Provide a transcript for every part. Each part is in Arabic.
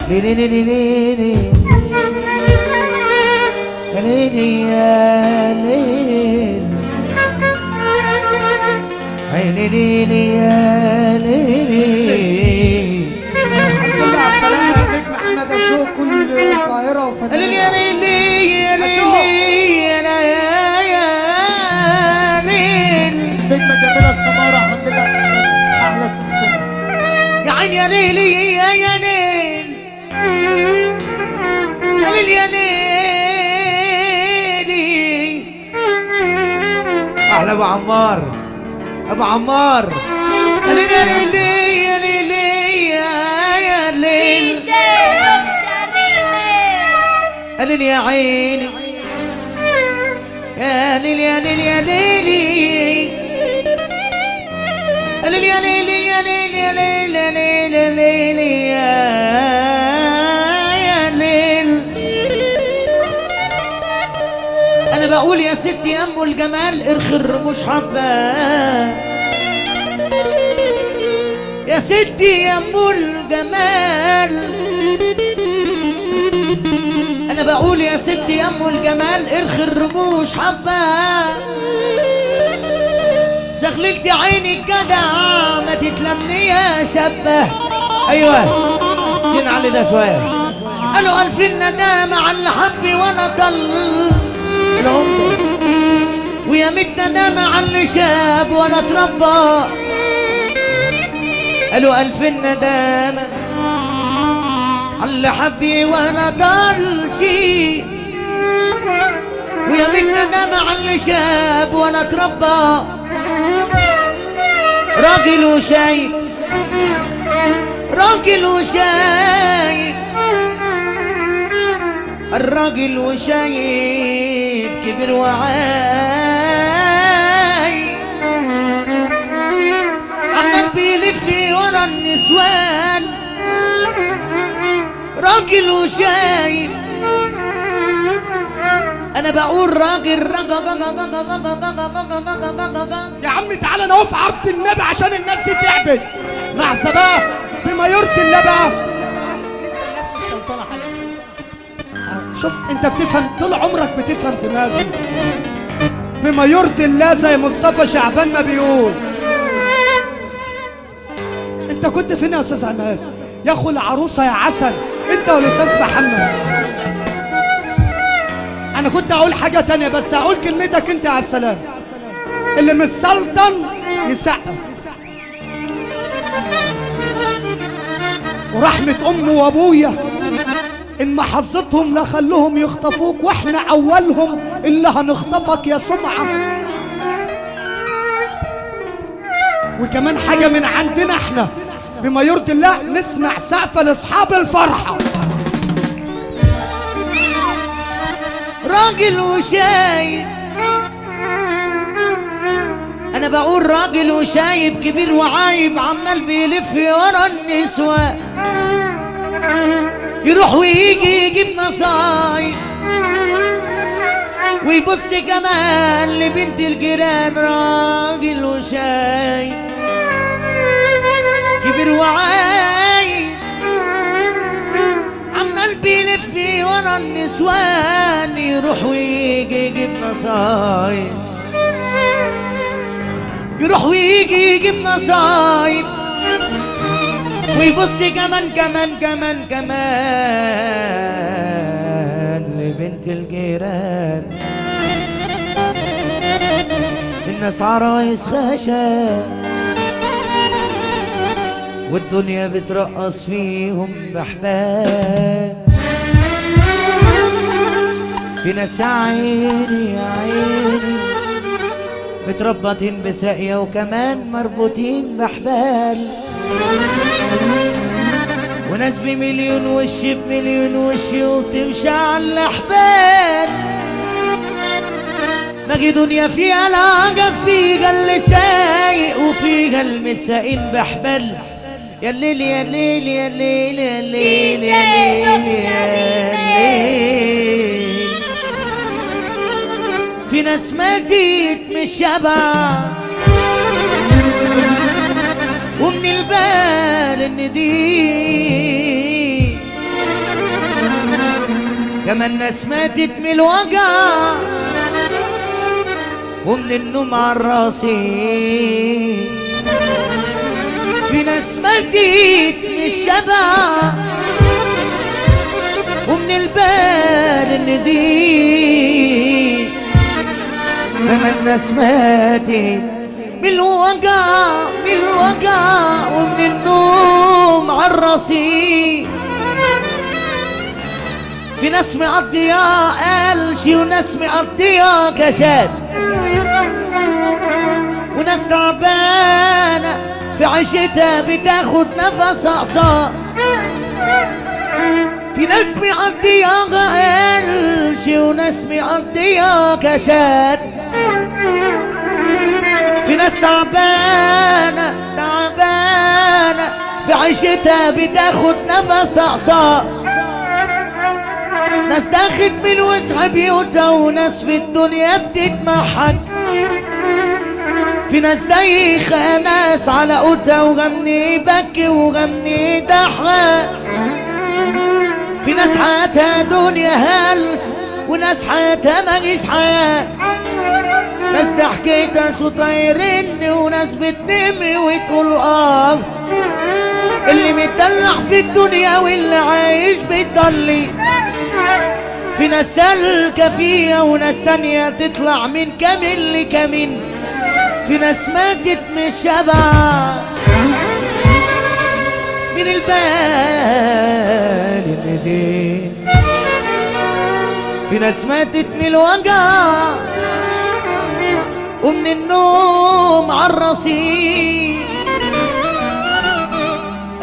ليلي ليلي ليلي يا ليلي يا ليل عيني ليلي يا ليلي. الحمد لله على السلامة يا نجم أحمد أشو كل القاهرة وفنانين. يا ليلي يا ليلي يا ليل نجمة جميلة السمارة حمد لله أحلى سمسمة. يا عين يا ليلي يا ليل يا ليل يا ليلي. أحلى أبو عمار أبو عمار يا ليل يا ليلي يا ليلي يا ليل. يا ليل يا عيني يا ليل يا ليل يا ليلي يا ليل يا ليلي يا ليل يا ليل يا ليل يا ليل. أنا بقول يا ستي يا أم الجمال ارخي الرموش حبة. يا ستي يا أم الجمال أنا بقول يا ستي يا أم الجمال ارخي الرموش حبة. زغللتي عيني الجدع ما تتلمني يا شابة. أيوة زين علي ده شوية. قالوا ألف الندامة على اللي حبي وأنا طل ويا ميت ندامة على اللي شاب وأنا اتربى. قالوا ألف الندامة على اللي حبي وأنا طلشي ويا ميت ندامة على اللي شاب وأنا اتربى. راجل وشايب راجل وشايب الراجل وشايب كبر وعاي عمال بيلف ورا النسوان. راجل وشايب انا بقول راجل يا عم تعالى نقف عرض النبي عشان الناس دي تعبت. مع صباح بما يرضي الله بقى. شوف انت بتفهم طول عمرك بتفهم دماغي. بما يرضي الله زي مصطفى شعبان ما بيقول. انت كنت فين يا استاذ عماد؟ يا اخو العروسه يا عسل انت والاستاذ محمد. انا كنت اقول حاجه تانية بس اقول كلمتك انت يا عبد السلام. اللي مش سلطن يسقف. ورحمه امي وابويا ان ما حظتهم لا خلوهم يخطفوك واحنا اولهم اللي هنخطفك يا سمعه. وكمان حاجه من عندنا احنا بما يرضي الله نسمع سقفه لاصحاب الفرحه. راجل وشايب انا بقول راجل وشايب كبير وعايب عمال بيلف ورا النسوان. يروح ويجي يجيب نصايب ويبص كمان لبنت الجيران. راجل وشايب كبير وعايب عمال بيلف ورا النسوان. يروح ويجي يجيب نصايب يروح ويجي يجيب نصايب ويبص كمان لبنت الجيران. الناس عرايس خشب والدنيا بترقص فيهم بحبال. في ناس يا عيني يا عيني متربطين بساقية وكمان مربوطين بحبال. وناس بمليون وش بمليون وش وبتمشي على الأحبال. باقي دنيا فيها العجب فيها اللي سايق وفيها المساقين بحبال. يا الليل يا الليل يا الليل يا الليل يا الليل يا الليل. في ناس ماتت مش شبع ومن البال ان دي كمان ناس ماتت من الوجع ومن النوم على راسي، في ناس ماتت من الشبع ومن البال النديد، كمان ناس ماتت من الوجع ومن النوم على الرصيف، في ناس مقضية قلشي وناس مقضية كشات، وناس تعبانة في عيشتها بتاخد نفس أقصى، في ناس مقضية قلشي وناس مقضية كشات، في ناس تعبانة في عيشتها بتاخد نفس أقصى، ناس تاخد من وسع بيوتها وناس في الدنيا بتتمحك، في ناس دايخة ناس على قوتها وغني بكي وغني ضحك، في ناس حياتها دنيا هلس وناس حياتها مجيش حياة، ناس ضحكتها صوتها يرن وناس بتنم وتقول اه، اللي متدلع في الدنيا واللي عايش بيضلي، في ناس سالكة فيها وناس تانية تطلع من كامل لكامل، في ناس ماتت من الشبع من البال النديد، في ناس ماتت من الوجع ومن النوم على الرصيف،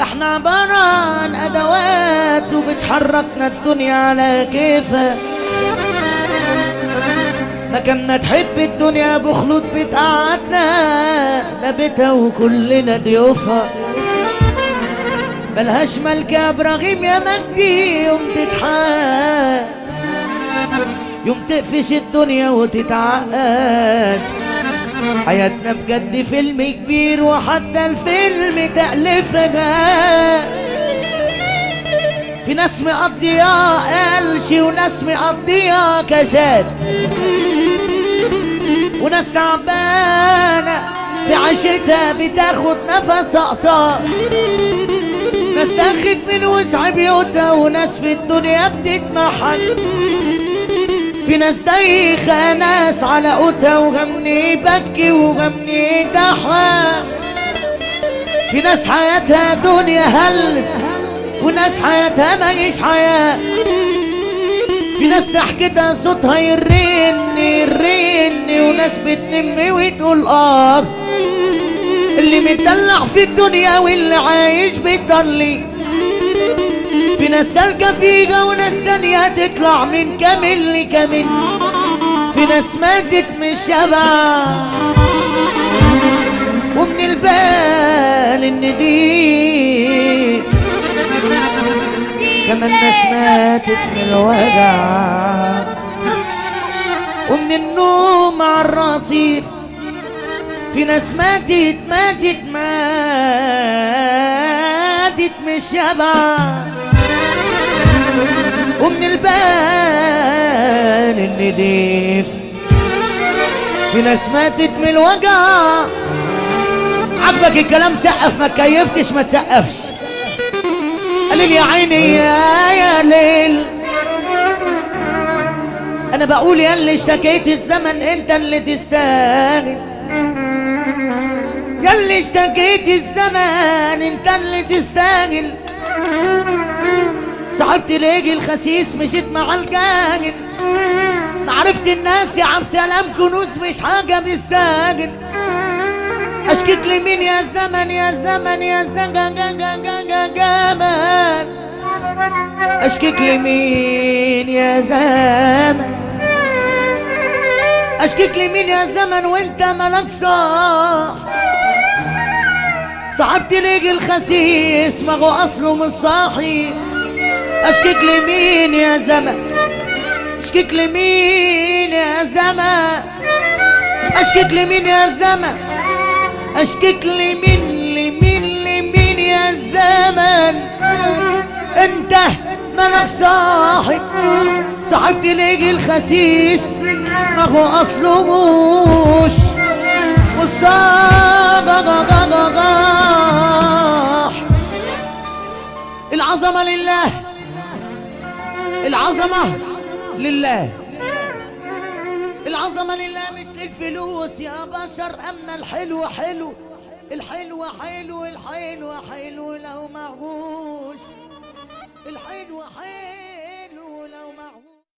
احنا عبارة عن ادوات وبتحركنا الدنيا على كيفها، مكاننا تحب الدنيا بخلود بتقعدنا لبيتها وكلنا ضيوفها، ملهاش ملكة ابراهيم يا مجدي، يوم تتحاد يوم تقفش الدنيا وتتعقد، حياتنا بجد فيلم كبير وحتى الفيلم تأليفها، في ناس مقضية قلشي وناس مقضية كشات، وناس تعبانة في عيشتها بتاخد نفس أقصى، ناس تاخد من وسع بيوتها وناس في الدنيا بتتمحك، في ناس دايخة ناس على قوتها وغني بكي وغني ضحك، في ناس حياتها دنيا هلس وناس حياتها مجيش حياة، في ناس ضحكتها صوتها يرن وناس بتنم وتقول اه، اللي متدلع في الدنيا واللي عايش بيضلي، في ناس سالكة فيها وناس تانية تطلع من كامل لكامل، في ناس ماتت من الشبع ومن البال النديد، كمان ناس ماتت من الوجع ومن النوم على الرصيف، في ناس ماتت من الشبع ومن البال النديف، في ناس ماتت من الوجع. عجبك الكلام سقف، ما تكيفتش ما تسقفش. قليل يا عيني يا ليل، انا بقول يا اللي اشتكيت الزمن انت اللي تستاهل، يا اللي اشتكيت الزمن انت اللي تستاهل، صاحبت ليجي الخسيس مشيت مع الجاهل، عرفت الناس يا عم سلام كنوز مش حاجة بالساجل، اشكيك لمين يا زمن يا زمن يا زمن اشكيك لمين يا زمن، اشكيك لمين يا زمن وانت مالك صاح، صاحبت ليجي الخسيس ما هو اصله مش صاحي، اشكيك لمين يا زمن، اشكيك لمين يا زمن، اشكيك لمين يا زمن، اشكيك لمين يا زمن، انت مالك صاحب صاحب تلاقي الخسيس ما هو اصله موش والصباح. العظمة لله، العظمة لله، العظمة لله مش للفلوس يا بشر. أما الحلو حلو، الحلو حلو، الحلو حلو لو معهوش، الحلو حلو.